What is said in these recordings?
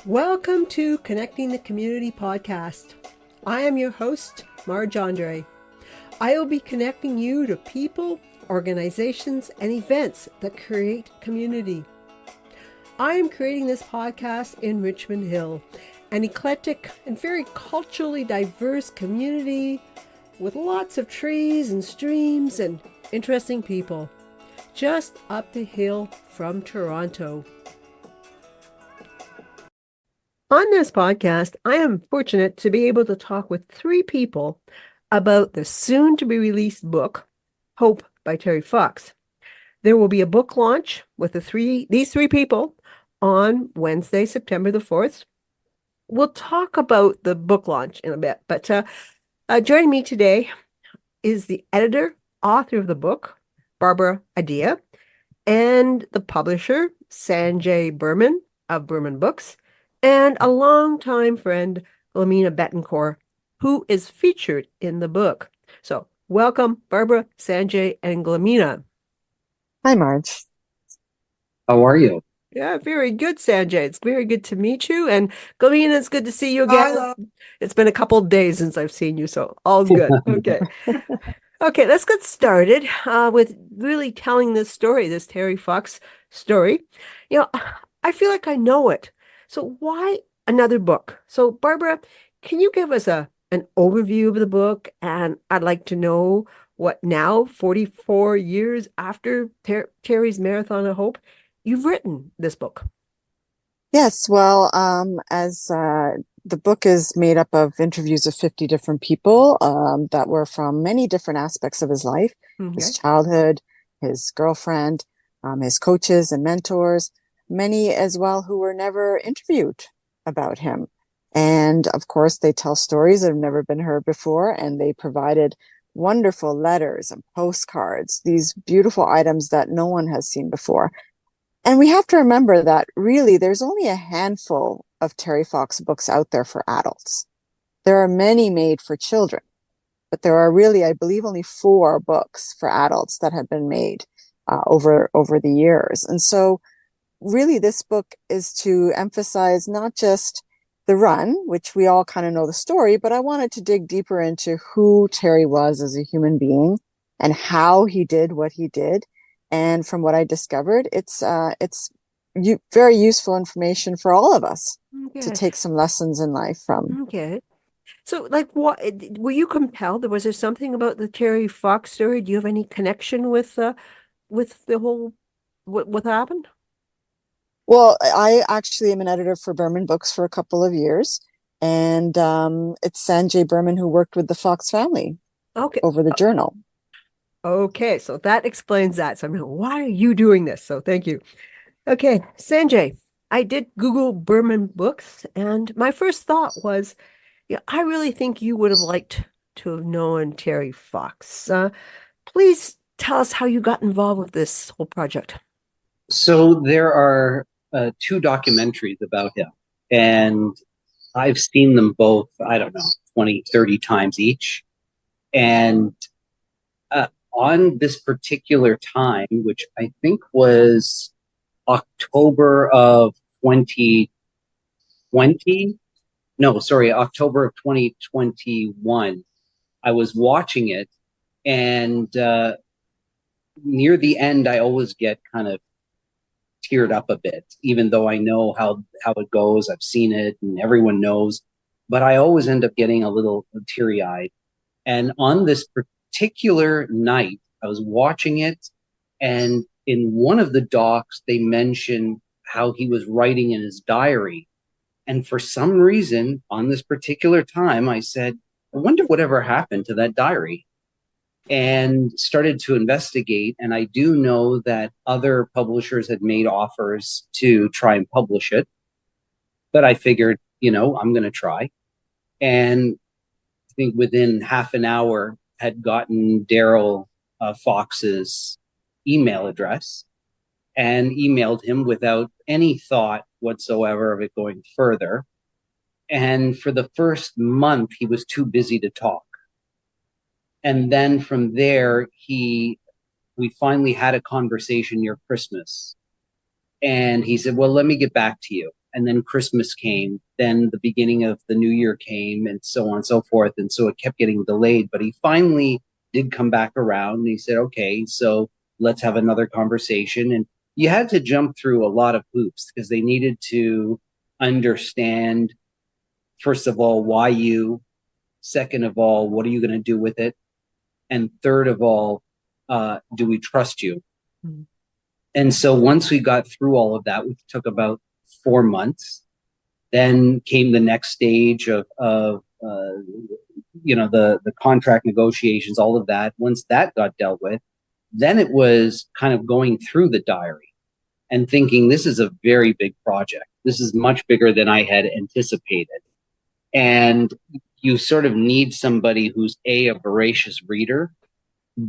Welcome to Connecting the Community podcast. I am your host, Marge Andre. I will be connecting you to people, organizations, and events that create community. I am creating this podcast in Richmond Hill, an eclectic and very culturally diverse community with lots of trees and streams and interesting people, just up the hill from Toronto. On this podcast, I am fortunate to be able to talk with three people about the soon-to-be-released book, Hope by Terry Fox. There will be a book launch with these three people on Wednesday, September the 4th. We'll talk about the book launch in a bit, but joining me today is the editor, author of the book, Barbara Adhiya, and the publisher, Sanjay Burman of Burman Books, and a longtime friend, Glemena Bettencourt, who is featured in the book. So welcome, Barbara, Sanjay, and Glemena. Hi, Marge. How are you? Yeah, very good, Sanjay. It's very good to meet you. And Glemena, it's good to see you again. Hello. It's been a couple of days since I've seen you, so all's good. Okay. Okay, let's get started with really telling this story, this Terry Fox story. I feel like I know it. So why another book? So Barbara, can you give us an overview of the book? And I'd like to know what now, 44 years after Terry's Marathon of Hope, you've written this book. Yes, well, as the book is made up of interviews of 50 different people that were from many different aspects of his life, his childhood, his girlfriend, his coaches and mentors, many as well who were never interviewed about him. And of course, they tell stories that have never been heard before, and they provided wonderful letters and postcards, these beautiful items that no one has seen before. And we have to remember that really there's only a handful of Terry Fox books out there for adults. There are many made for children, but there are really, I believe, only 4 books for adults that have been made over the years. And so really this book is to emphasize not just the run, which we all kind of know the story, but I wanted to dig deeper into who Terry was as a human being and how he did what he did. And from what I discovered, it's very useful information for all of us to take some lessons in life from. Okay. So, what were you compelled? Was there something about the Terry Fox story? Do you have any connection with the whole what happened? Well, I actually am an editor for Burman Books for a couple of years, and it's Sanjay Burman who worked with the Fox family over the journal. Okay, so that explains that. So I'm like, why are you doing this? So thank you. Okay, Sanjay, I did Google Burman Books, and my first thought was, I really think you would have liked to have known Terry Fox. Please tell us how you got involved with this whole project. So there are 2 documentaries about him, and I've seen them both, I don't know, 20, 30 times each. And on this particular time, which I think was October of 2020, October of 2021, I was watching it, and near the end, I always get kind of teared up a bit, even though I know how it goes. I've seen it and everyone knows, but I always end up getting a little teary-eyed. And on this particular night, I was watching it, and in one of the docs, they mentioned how he was writing in his diary. And for some reason, on this particular time, I said, I wonder whatever happened to that diary. And started to investigate. And I do know that other publishers had made offers to try and publish it. But I figured, I'm going to try. And I think within half an hour had gotten Daryl Fox's email address and emailed him without any thought whatsoever of it going further. And for the first month, he was too busy to talk. And then from there, we finally had a conversation near Christmas. And he said, well, let me get back to you. and then Christmas came, then the beginning of the new year came, and so on and so forth. And so it kept getting delayed, but he finally did come back around and he said, okay, so let's have another conversation. And you had to jump through a lot of hoops because they needed to understand, first of all, why you, second of all, what are you going to do with it? And third of all, do we trust you? Mm-hmm. And so once we got through all of that, which took about 4 months, then came the next stage of the contract negotiations, all of that. Once that got dealt with, then it was kind of going through the diary and thinking, this is a very big project. This is much bigger than I had anticipated. And you sort of need somebody who's a voracious reader,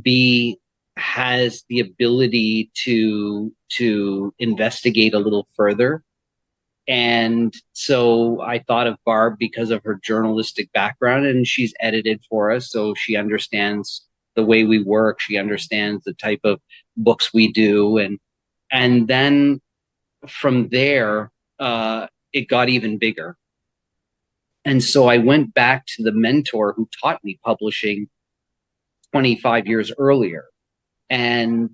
B, has the ability to investigate a little further. And so I thought of Barb because of her journalistic background, and she's edited for us, so she understands the way we work. She understands the type of books we do, and then from there, it got even bigger. And so I went back to the mentor who taught me publishing 25 years earlier, and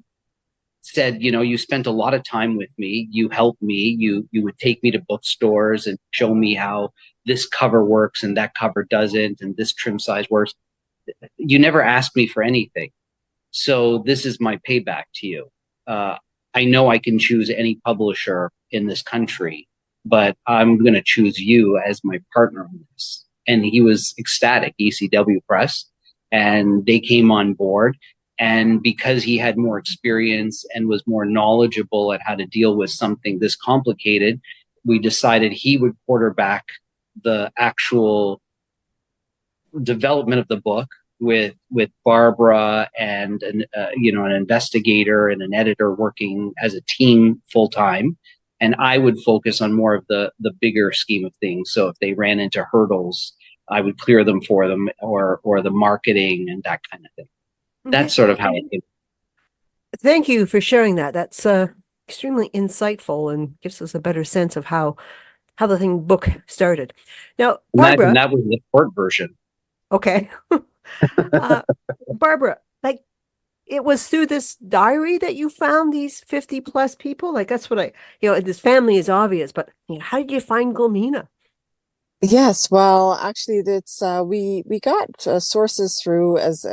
said, you spent a lot of time with me. You helped me. You would take me to bookstores and show me how this cover works and that cover doesn't, and this trim size works. You never asked me for anything. So this is my payback to you. I know I can choose any publisher in this country, but I'm going to choose you as my partner in this. And he was ecstatic, ECW Press, and they came on board. And because he had more experience and was more knowledgeable at how to deal with something this complicated, we decided he would quarterback the actual development of the book with Barbara and an investigator and an editor working as a team full time. And I would focus on more of the bigger scheme of things. So if they ran into hurdles, I would clear them for them, or the marketing and that kind of thing. That's sort of how it came. Thank you for sharing that. That's extremely insightful and gives us a better sense of how the book started. Now, Barbara, imagine that was the short version. Okay. Barbara, it was through this diary that you found these 50 plus people? That's what this family is obvious, but how did you find Glemena? Yes, well, actually, that's we got sources through, as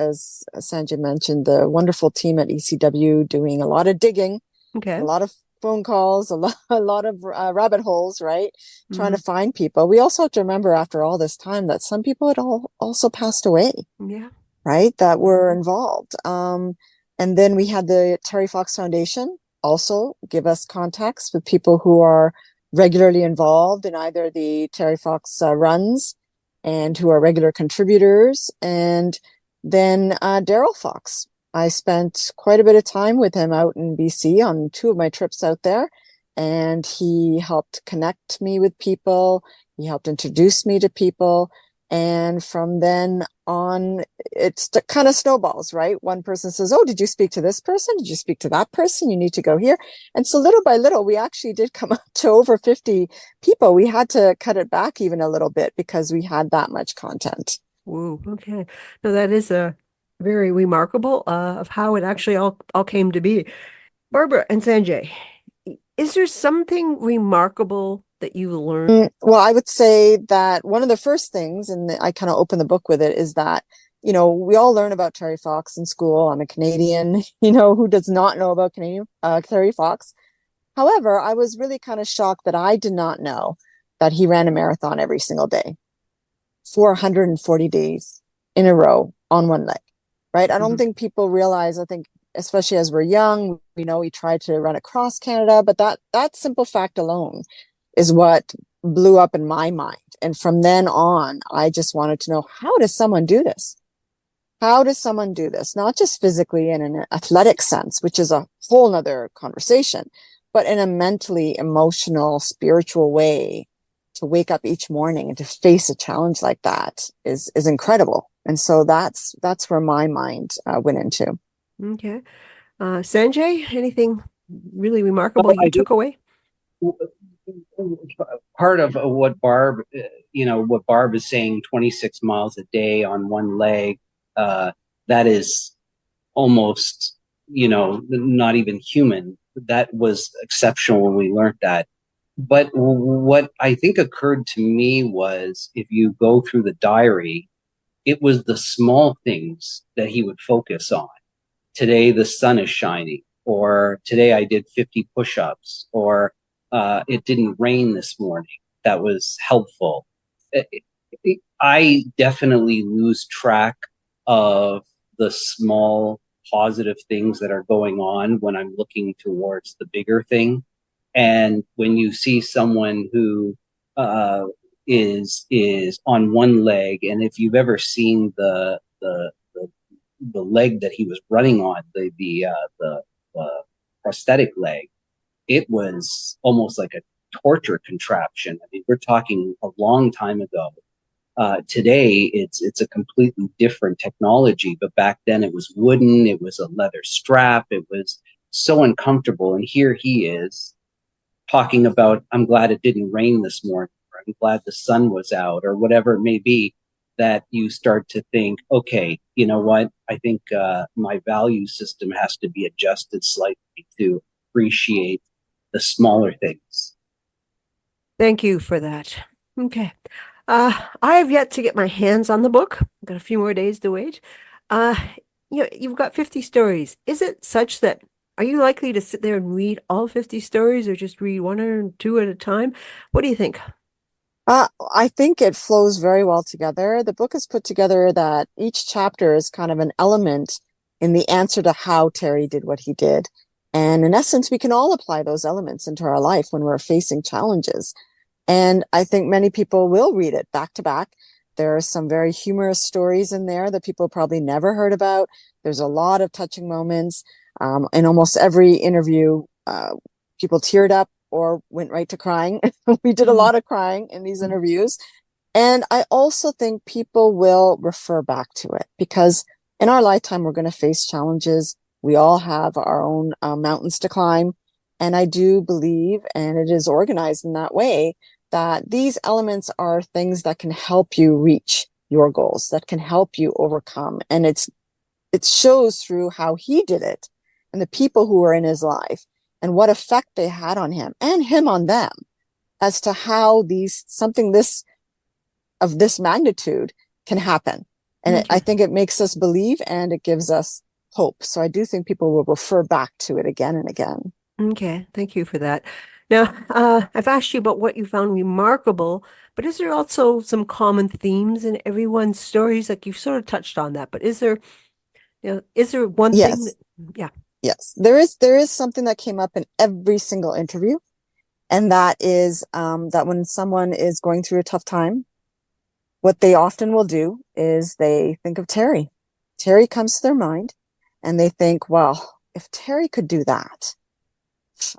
Sanjay mentioned, the wonderful team at ECW doing a lot of digging, a lot of phone calls, a lot of rabbit holes, right? Trying to find people. We also have to remember, after all this time, that some people had also passed away. Yeah. Right, that were involved. And then we had the Terry Fox Foundation also give us contacts with people who are regularly involved in either the Terry Fox runs and who are regular contributors. And then Daryl Fox. I spent quite a bit of time with him out in BC on 2 of my trips out there, and he helped connect me with people. He helped introduce me to people. And from then on, it's kind of snowballs, right? One person says, oh, did you speak to this person? Did you speak to that person? You need to go here. And so little by little, we actually did come up to over 50 people. We had to cut it back even a little bit because we had that much content. Whoa, okay. No, that is very remarkable of how it actually all came to be. Barbara and Sanjay, is there something remarkable that you learned? Well, I would say that one of the first things, and I kind of open the book with it, is that, we all learn about Terry Fox in school. I'm a Canadian, who does not know about Terry Fox. However, I was really kind of shocked that I did not know that he ran a marathon every single day, 440 days in a row on one leg, right? I don't think people realize, I think, especially as we're young, we tried to run across Canada, but that simple fact alone is what blew up in my mind. And from then on, I just wanted to know, how does someone do this? How does someone do this? Not just physically in an athletic sense, which is a whole nother conversation, but in a mentally, emotional, spiritual way to wake up each morning and to face a challenge like that is incredible. And so that's where my mind went into. Okay. Sanjay, anything really remarkable you took away? part of what what Barb is saying, 26 miles a day on one leg, that is almost, not even human. That was exceptional when we learned that. But what I think occurred to me was, if you go through the diary, it was the small things that he would focus on. Today the sun is shining, or today I did 50 push-ups, or it didn't rain this morning. That was helpful. I definitely lose track of the small positive things that are going on when I'm looking towards the bigger thing. And when you see someone who uh, is on one leg, and if you've ever seen the leg that he was running on, the prosthetic leg, it was almost like a torture contraption. I mean, we're talking a long time ago. Today, it's a completely different technology, but back then it was wooden. It was a leather strap. It was so uncomfortable. And here he is talking about, I'm glad it didn't rain this morning, or I'm glad the sun was out, or whatever it may be, that you start to think, okay, you know what? I think my value system has to be adjusted slightly to appreciate the smaller things. Thank you for that. Okay. I have yet to get my hands on the book. I've got a few more days to wait. Uh, you've got 50 stories. Is it such that are you likely to sit there and read all 50 stories or just read one or two at a time? What do you think? I think it flows very well together. The book is put together that each chapter is kind of an element in the answer to how Terry did what he did. And in essence, we can all apply those elements into our life when we're facing challenges. And I think many people will read it back to back. There are some very humorous stories in there that people probably never heard about. There's a lot of touching moments. In almost every interview, people teared up or went right to crying. We did a lot of crying in these interviews. And I also think people will refer back to it because in our lifetime, we're going to face challenges. We all have our own mountains to climb. And I do believe, and it is organized in that way, that these elements are things that can help you reach your goals, that can help you overcome. And it shows through how he did it and the people who were in his life and what effect they had on him and him on them as to how something of this magnitude can happen. And I think it makes us believe and it gives us hope. So I do think people will refer back to it again and again. Okay, thank you for that. Now, I've asked you about what you found remarkable, but is there also some common themes in everyone's stories? Like you've sort of touched on that, but is there one thing Yes. yeah. Yes, there is something that came up in every single interview, and that is that when someone is going through a tough time, what they often will do is they think of Terry. Terry comes to their mind, and they think, well, if Terry could do that,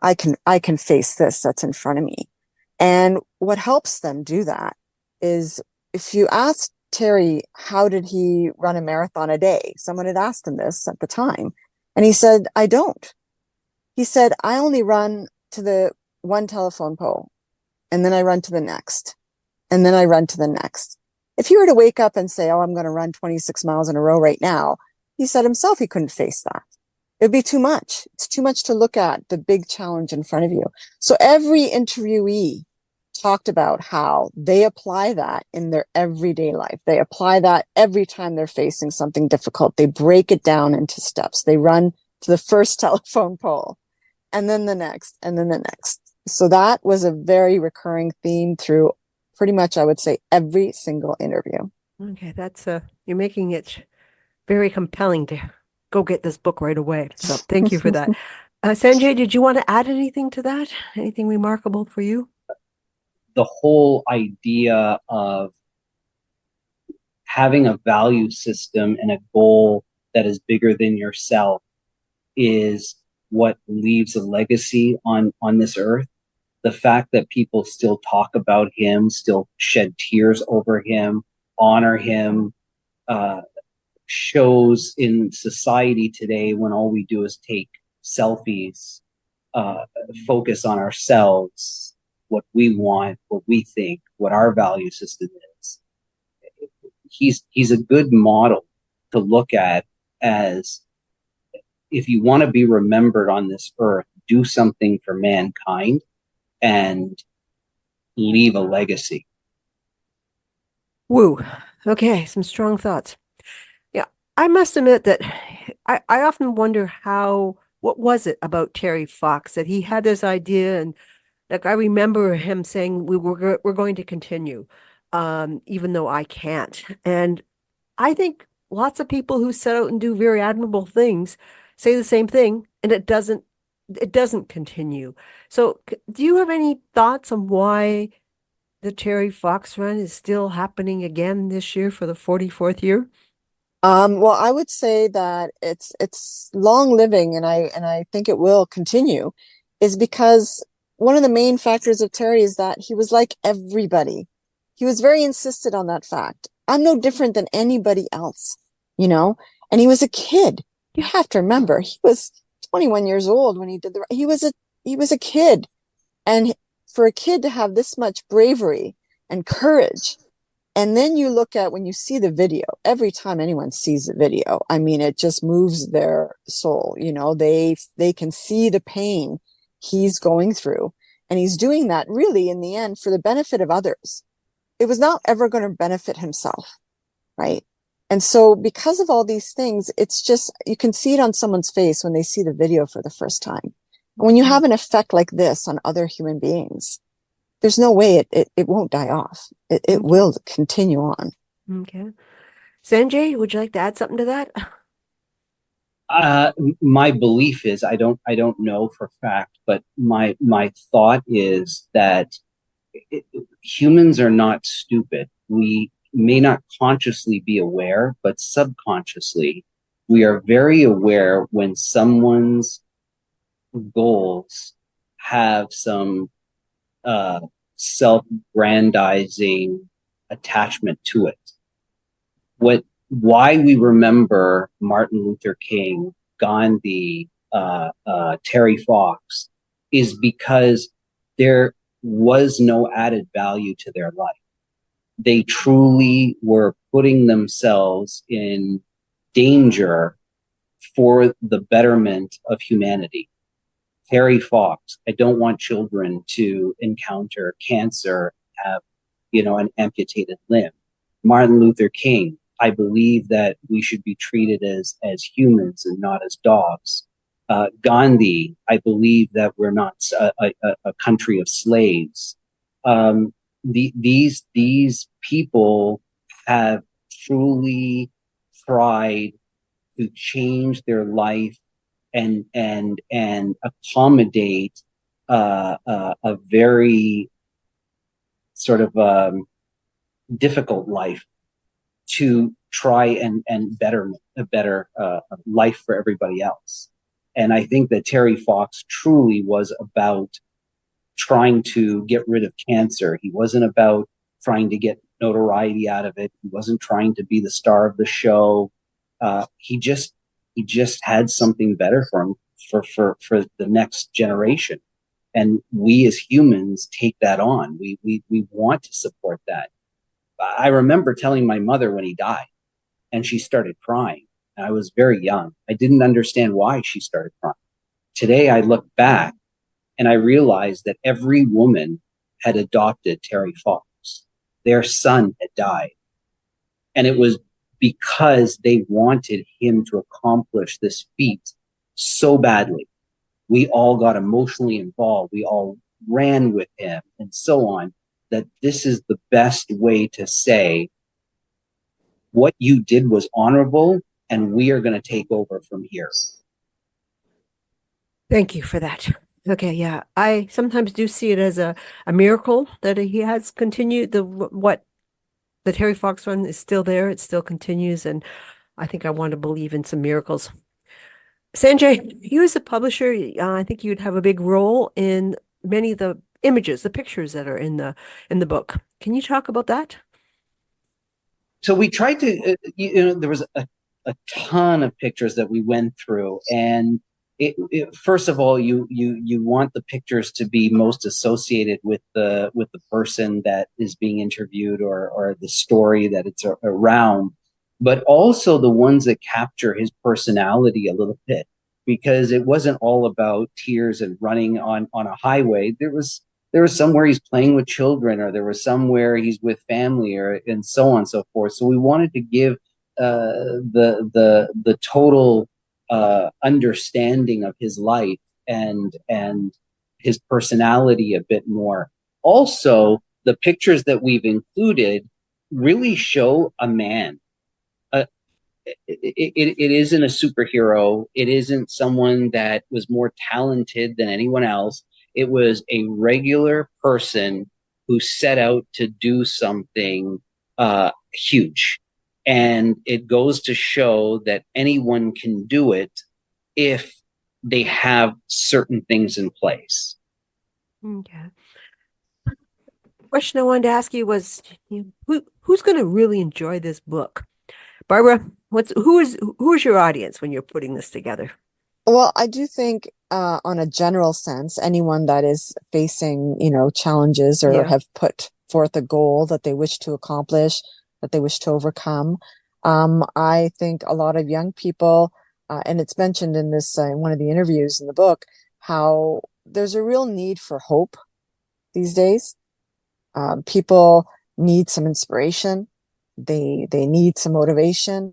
I can face this that's in front of me. And what helps them do that is if you ask Terry, how did he run a marathon a day? Someone had asked him this at the time. And he said, I don't. He said, I only run to the one telephone pole, and then I run to the next, and then I run to the next. If you were to wake up and say, oh, I'm going to run 26 miles in a row right now, he said himself he couldn't face that. It'd be too much. It's too much to look at the big challenge in front of you. So every interviewee talked about how they apply that in their everyday life. They apply that every time they're facing something difficult. They break it down into steps. They run to the first telephone pole and then the next and then the next. So that was a very recurring theme through pretty much, I would say, every single interview. Okay, that's you're making it very compelling to go get this book right away. So thank you for that. Sanjay, did you want to add anything to that? Anything remarkable for you? The whole idea of having a value system and a goal that is bigger than yourself is what leaves a legacy on this earth. The fact that people still talk about him, still shed tears over him, honor him, shows in society today when all we do is take selfies, focus on ourselves, what we want, what we think, what our value system is. He's a good model to look at as, if you want to be remembered on this earth, do something for mankind and leave a legacy. Woo. Okay, some strong thoughts. Yeah, I must admit that I often wonder what was it about Terry Fox that he had this idea, and like I remember him saying we're going to continue, even though I can't. And I think lots of people who set out and do very admirable things say the same thing, and it doesn't continue. So, do you have any thoughts on why the Terry Fox run is still happening again this year for the 44th year? Well, I would say that it's long living, and I think it will continue, is because one of the main factors of Terry is that he was like everybody. He was very insistent on that fact. I'm no different than anybody else, you know? And he was a kid. You have to remember, he was 21 years old when he did he was a kid. And for a kid to have this much bravery and courage, and then you look at, when you see the video, every time anyone sees the video, I mean, it just moves their soul. You know, they can see the pain he's going through, and he's doing that really in the end for the benefit of others. It was not ever going to benefit himself, right? And so because of all these things, it's just, you can see it on someone's face when they see the video for the first time. And when you have an effect like this on other human beings, there's no way it won't die off. It will continue on. Okay. Sanjay, would you like to add something to that? My belief is, I don't know for fact, but my thought is that humans are not stupid. We may not consciously be aware, but subconsciously, we are very aware when someone's goals have some self-grandizing attachment to it. Why we remember Martin Luther King, Gandhi, Terry Fox, is because there was no added value to their life. They truly were putting themselves in danger for the betterment of humanity. Terry Fox, I don't want children to encounter cancer, have, an amputated limb. Martin Luther King, I believe that we should be treated as humans and not as dogs. Gandhi, I believe that we're not a country of slaves. These people have truly tried to change their life and accommodate a very sort of difficult life to try and better a better life for everybody else. And I think that Terry Fox truly was about trying to get rid of cancer. He wasn't about trying to get notoriety out of it. He wasn't trying to be the star of the show. He just had something better for him for the next generation. And we as humans take that on. We want to support that. I remember telling my mother when he died, and she started crying. And I was very young. I didn't understand why she started crying. Today, I look back and I realized that every woman had adopted Terry Fox. Their son had died. And it was because they wanted him to accomplish this feat so badly. We all got emotionally involved. We all ran with him and so on, that this is the best way to say what you did was honorable, and we are going to take over from here. Thank you for that. Okay, yeah. I sometimes do see it as a miracle that he has continued what the Terry Fox run is still there. It still continues, and I think I want to believe in some miracles. Sanjay, you as a publisher, I think you'd have a big role in many of the images, the pictures that are in the book. Can you talk about that? So we tried to, there was a ton of pictures that we went through, and first of all, you want the pictures to be most associated with the person that is being interviewed, or the story that it's around, but also the ones that capture his personality a little bit, because it wasn't all about tears and running on a highway. There was somewhere he's playing with children, or there was somewhere he's with family, or and so on and so forth. So we wanted to give the total understanding of his life and his personality a bit more. Also, the pictures that we've included really show a man. It isn't a superhero. It isn't someone that was more talented than anyone else. It was a regular person who set out to do something huge. And it goes to show that anyone can do it if they have certain things in place. Okay. Question I wanted to ask you was, who's going to really enjoy this book? Barbara, who is your audience when you're putting this together? Well, I do think on a general sense, anyone that is facing, challenges or have put forth a goal that they wish to accomplish, that they wish to overcome. I think a lot of young people, and it's mentioned in this one of the interviews in the book, how there's a real need for hope these days. People need some inspiration. They need some motivation,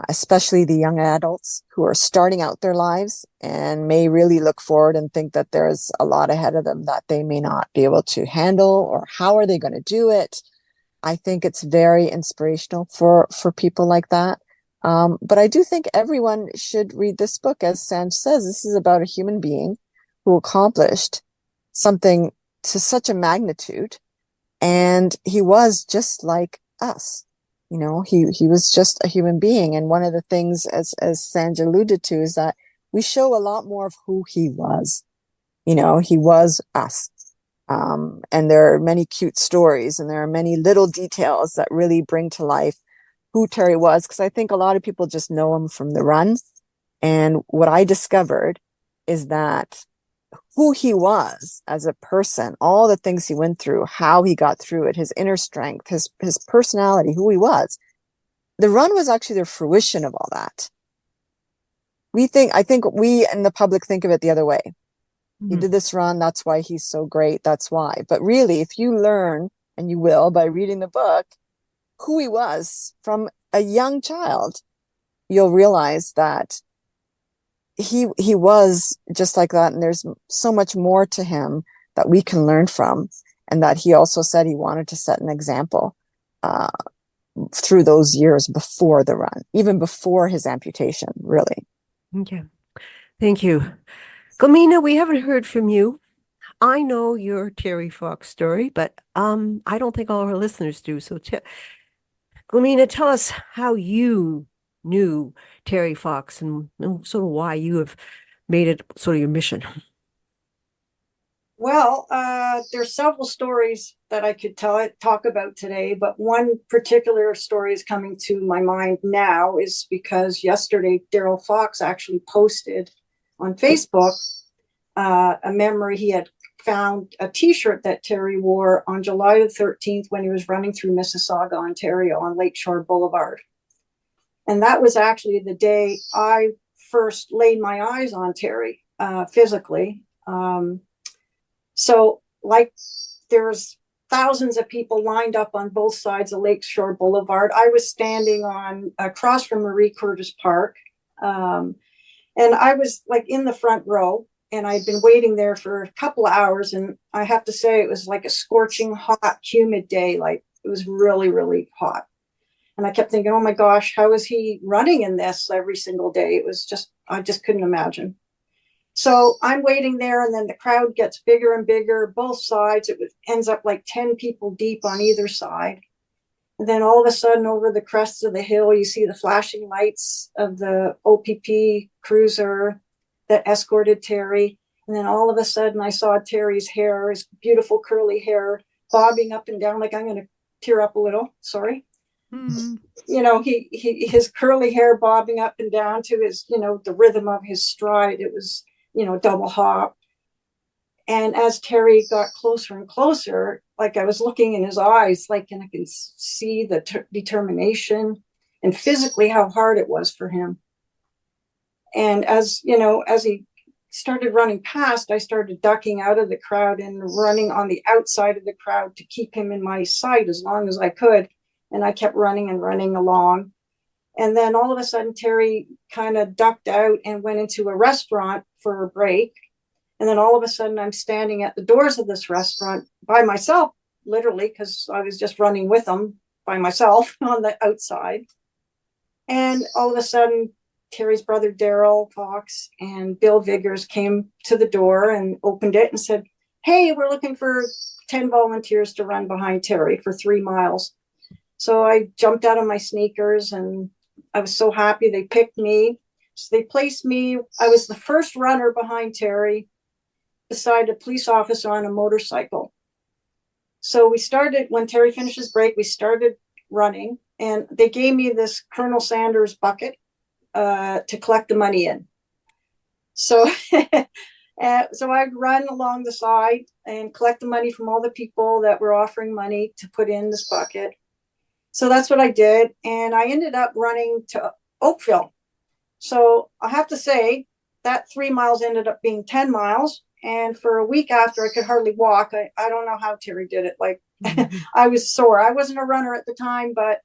especially the young adults who are starting out their lives and may really look forward and think that there's a lot ahead of them that they may not be able to handle, or how are they going to do it? I think it's very inspirational for people like that. But I do think everyone should read this book. As Sanj says, this is about a human being who accomplished something to such a magnitude. And he was just like us. He was just a human being. And one of the things, as Sanj alluded to, is that we show a lot more of who he was. He was us. And there are many cute stories, and there are many little details that really bring to life who Terry was, because I think a lot of people just know him from the run. And what I discovered is that who he was as a person, all the things he went through, how he got through it, his inner strength, his personality, who he was. The run was actually the fruition of all that. I think we in the public think of it the other way. He did this run, that's why he's so great, that's why. But really, if you learn, and you will by reading the book, who he was from a young child, you'll realize that he was just like that, and there's so much more to him that we can learn from, and that he also said he wanted to set an example through those years before the run, even before his amputation, really. Okay. Thank you. Glemena, we haven't heard from you. I know your Terry Fox story, but I don't think all our listeners do. So, Glemena, tell us how you knew Terry Fox and sort of why you have made it sort of your mission. Well, there's several stories that I could talk about today, but one particular story is coming to my mind now is because yesterday Daryl Fox actually posted on Facebook a memory. He had found a t-shirt that Terry wore on July the 13th when he was running through Mississauga, Ontario on Lakeshore Boulevard. And that was actually the day I first laid my eyes on Terry physically. So like there's thousands of people lined up on both sides of Lakeshore Boulevard. I was standing across from Marie Curtis Park. And I was like in the front row, and I'd been waiting there for a couple of hours. And I have to say it was like a scorching hot, humid day. Like it was really, really hot. And I kept thinking, oh my gosh, how is he running in this every single day? It was just, I just couldn't imagine. So I'm waiting there, and then the crowd gets bigger and bigger, both sides. Ends up like 10 people deep on either side. And then all of a sudden, over the crest of the hill, you see the flashing lights of the OPP cruiser that escorted Terry. And then all of a sudden, I saw Terry's hair, his beautiful curly hair, bobbing up and down. Like, I'm going to tear up a little. Sorry. his curly hair bobbing up and down to his, the rhythm of his stride. It was, double hop. And as Terry got closer and closer, like I was looking in his eyes, like, and I can see the determination and physically how hard it was for him. And as he started running past, I started ducking out of the crowd and running on the outside of the crowd to keep him in my sight as long as I could. And I kept running and running along. And then all of a sudden, Terry kind of ducked out and went into a restaurant for a break. And then all of a sudden, I'm standing at the doors of this restaurant by myself, literally, because I was just running with him by myself on the outside. And all of a sudden, Terry's brother, Daryl Fox, and Bill Viggers came to the door and opened it and said, "Hey, we're looking for 10 volunteers to run behind Terry for 3 miles." So I jumped out of my sneakers and I was so happy they picked me. So they placed me. I was the first runner behind Terry, beside a police officer on a motorcycle. So we started, when Terry finished his break, we started running, and they gave me this Colonel Sanders bucket to collect the money in. So, so I'd run along the side and collect the money from all the people that were offering money to put in this bucket. So that's what I did. And I ended up running to Oakville. So I have to say that 3 miles ended up being 10 miles. And for a week after, I could hardly walk. I don't know how Terry did it. Like, I was sore. I wasn't a runner at the time, but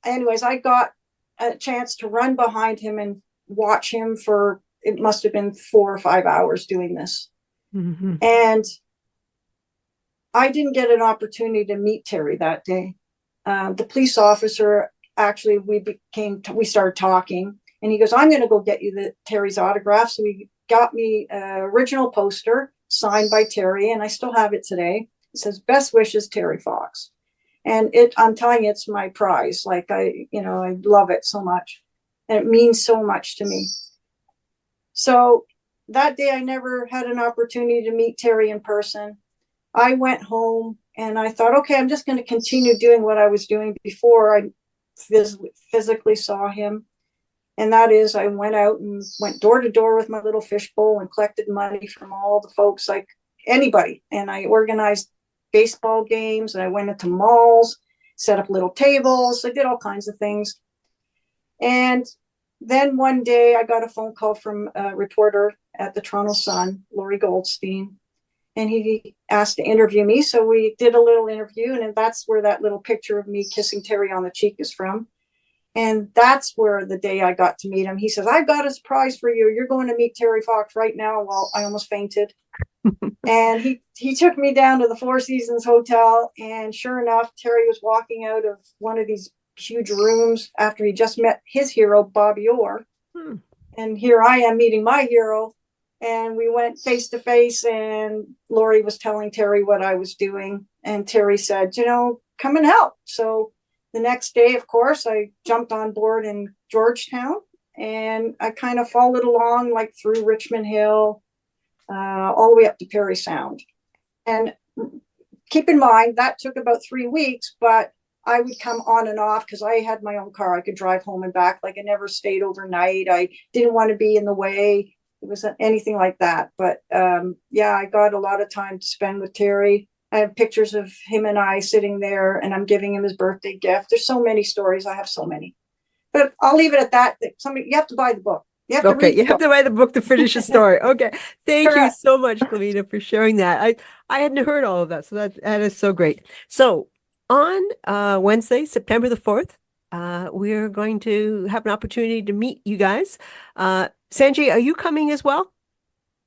anyways, I got a chance to run behind him and watch him for, it must have been 4 or 5 hours doing this. And I didn't get an opportunity to meet Terry that day. The police officer, actually, we started talking, and he goes, "I'm going to go get you Terry's autograph." So he got me an original poster signed by Terry, and I still have it today. It says, "Best wishes, Terry Fox." And I'm telling you, it's my prize. Like, I love it so much, and it means so much to me. So that day I never had an opportunity to meet Terry in person. I went home and I thought, okay, I'm just going to continue doing what I was doing before I physically saw him. And that is, I went out and went door to door with my little fishbowl and collected money from all the folks, like anybody. And I organized baseball games, and I went into malls, set up little tables. I did all kinds of things. And then one day I got a phone call from a reporter at the Toronto Sun, Laurie Goldstein, and he asked to interview me. So we did a little interview, and that's where that little picture of me kissing Terry on the cheek is from. And that's where the day I got to meet him, he says, "I've got a surprise for you. You're going to meet Terry Fox right now." Well, I almost fainted. And he took me down to the Four Seasons Hotel. And sure enough, Terry was walking out of one of these huge rooms after he just met his hero, Bobby Orr. And here I am meeting my hero. And we went face to face, and Laurie was telling Terry what I was doing. And Terry said, "Come and help." So the next day, of course, I jumped on board in Georgetown, and I kind of followed along, like through Richmond Hill, all the way up to Parry Sound. And keep in mind, that took about 3 weeks, but I would come on and off because I had my own car. I could drive home and back. Like, I never stayed overnight. I didn't want to be in the way. It wasn't anything like that. But yeah, I got a lot of time to spend with Terry. I have pictures of him and I sitting there, and I'm giving him his birthday gift. There's so many stories. I have so many. But I'll leave it at that. You have to buy the book. You have to read you have to buy the book to finish the story. Okay. Thank you so much, Glemena, for sharing that. I hadn't heard all of that. So that is so great. So on Wednesday, September the 4th, we're going to have an opportunity to meet you guys. Sanjay, are you coming as well?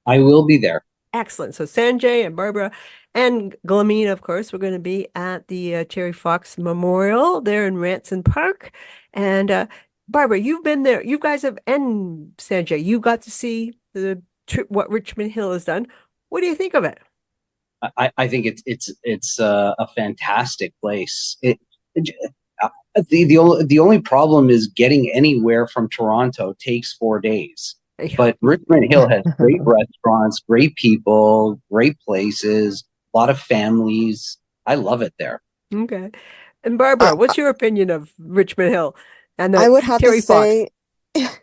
I will be there. Excellent. So Sanjay and Barbara and Glemena, of course, we're going to be at the Terry Fox Memorial there in Ranson Park. And Barbara, you've been there. You guys have, and Sanjay, you got to see the trip, what Richmond Hill has done. What do you think of it? I think it's a fantastic place. The only problem is getting anywhere from Toronto takes 4 days. But Richmond Hill has great restaurants, great people, great places, a lot of families. I love it there. Okay. And Barbara, Uh, what's your opinion of Richmond Hill and I the would have to Terry Fox? say,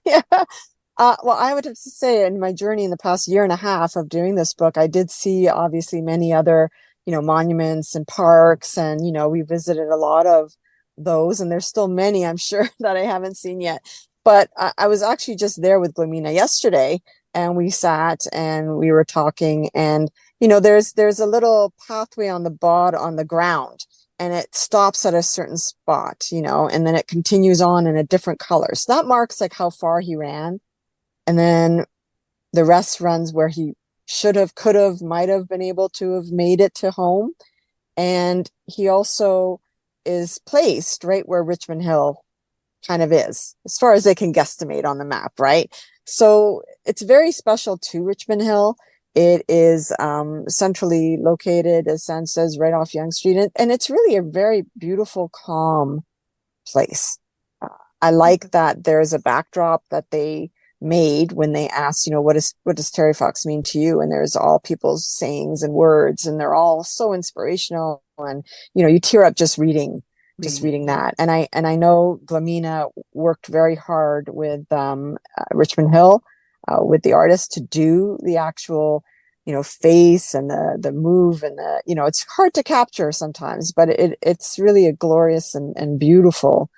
yeah. Well, I would have to say in my journey in the past year and a half of doing this book, I did see obviously many other, monuments and parks. And, we visited a lot of those, and there's still many, I'm sure, that I haven't seen yet. But I was actually just there with Glemena yesterday, and we sat and we were talking. And, there's a little pathway on the ground, and it stops at a certain spot, and then it continues on in a different color. So that marks like how far he ran. And then the rest runs where he should have, could have, might have been able to have made it to home. And he also is placed right where Richmond Hill kind of is, as far as they can guesstimate on the map, right? So it's very special to Richmond Hill. It is centrally located, as San says, right off Yonge Street. And it's really a very beautiful, calm place. I like that there's a backdrop that they made when they asked, what does Terry Fox mean to you? And there's all people's sayings and words, and they're all so inspirational. And, you tear up just reading that. And I know Glemena worked very hard with Richmond Hill, with the artist to do the actual, face and the move and it's hard to capture sometimes, but it's really a glorious and beautiful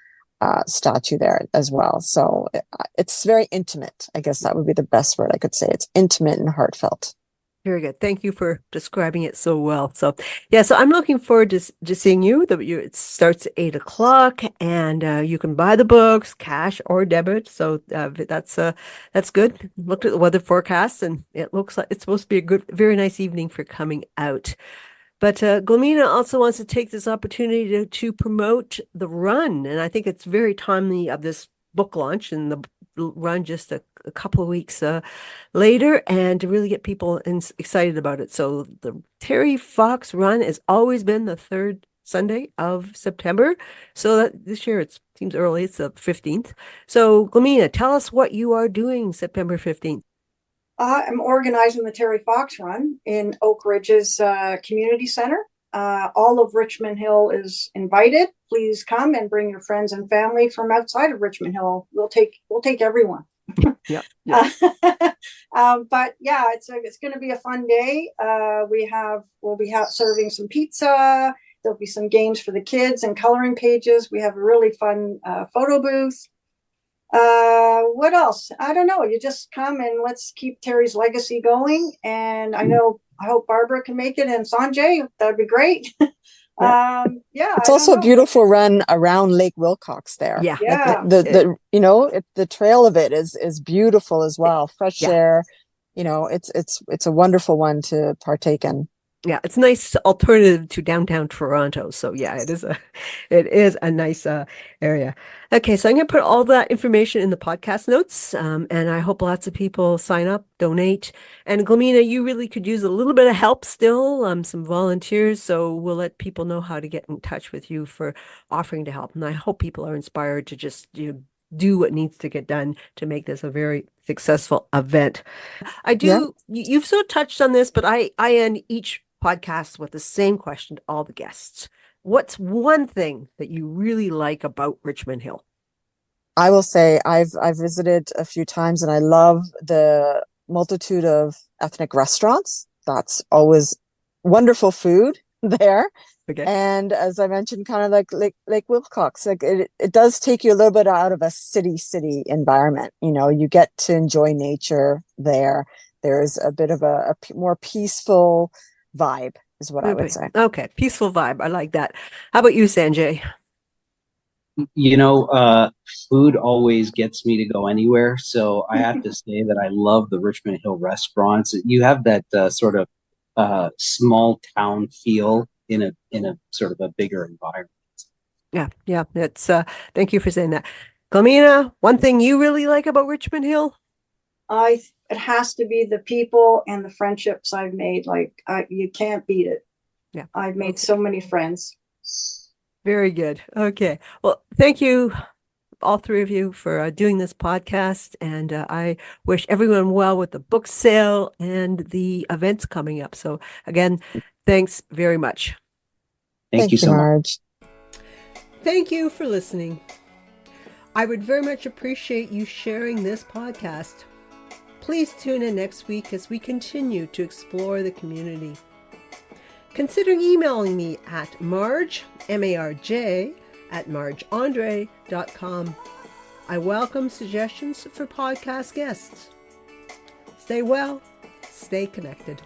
statue there as well. So it's very intimate. I guess that would be the best word I could say. It's intimate and heartfelt. Very good. Thank you for describing it so well. So, yeah, so I'm looking forward to seeing you. It starts at 8 o'clock, and you can buy the books, cash or debit. So that's good. Looked at the weather forecast, and it looks like it's supposed to be a good, very nice evening for coming out. But Glemena also wants to take this opportunity to promote the run, and I think it's very timely of this book launch and the run just a couple of weeks later, and to really get people excited about it. So the Terry Fox run has always been the third Sunday of September. So that this year it seems early. It's the 15th. So Glemena, tell us what you are doing September 15th. I'm organizing the Terry Fox Run in Oak Ridge's community center. All of Richmond Hill is invited. Please come and bring your friends and family from outside of Richmond Hill. We'll take everyone. Yeah. But yeah, it's going to be a fun day. We'll be serving some pizza. There'll be some games for the kids and coloring pages. We have a really fun photo booth. What else? I don't know. You just come and let's keep Terry's legacy going. And I hope Barbara can make it, and Sanjay, that'd be great. It's also a beautiful run around Lake Wilcox there. Yeah. The trail of it is beautiful as well. Fresh air, it's a wonderful one to partake in. Yeah, it's a nice alternative to downtown Toronto. So yeah, it is a nice area. Okay, so I'm going to put all that information in the podcast notes, and I hope lots of people sign up, donate. And Glemena, you really could use a little bit of help still, some volunteers. So we'll let people know how to get in touch with you for offering to help. And I hope people are inspired to just do what needs to get done to make this a very successful event. You've so touched on this, but I end each podcast with the same question to all the guests. What's one thing that you really like about Richmond Hill? I will say I've visited a few times, and I love the multitude of ethnic restaurants. That's always wonderful food there. Okay. And as I mentioned, kind of like Wilcox, like it does take you a little bit out of a city environment. You get to enjoy nature there. There's a bit of a more peaceful vibe is what I would say. Okay. Peaceful vibe. I like that. How about you, Sanjay? Food always gets me to go anywhere. So I have to say that I love the Richmond Hill restaurants. You have that sort of small town feel in a sort of a bigger environment. Yeah. It's thank you for saying that. Glemena, one thing you really like about Richmond Hill? It has to be the people and the friendships I've made. You can't beat it. Yeah. I've made so many friends. Very good. Okay. Well, thank you, all three of you, for doing this podcast. And I wish everyone well with the book sale and the events coming up. So again, thanks very much. Thank you so much. Thank you for listening. I would very much appreciate you sharing this podcast. Please tune in next week as we continue to explore the community. Consider emailing me at Marge, M-A-R-J, at margeandre.com. I welcome suggestions for podcast guests. Stay well, stay connected.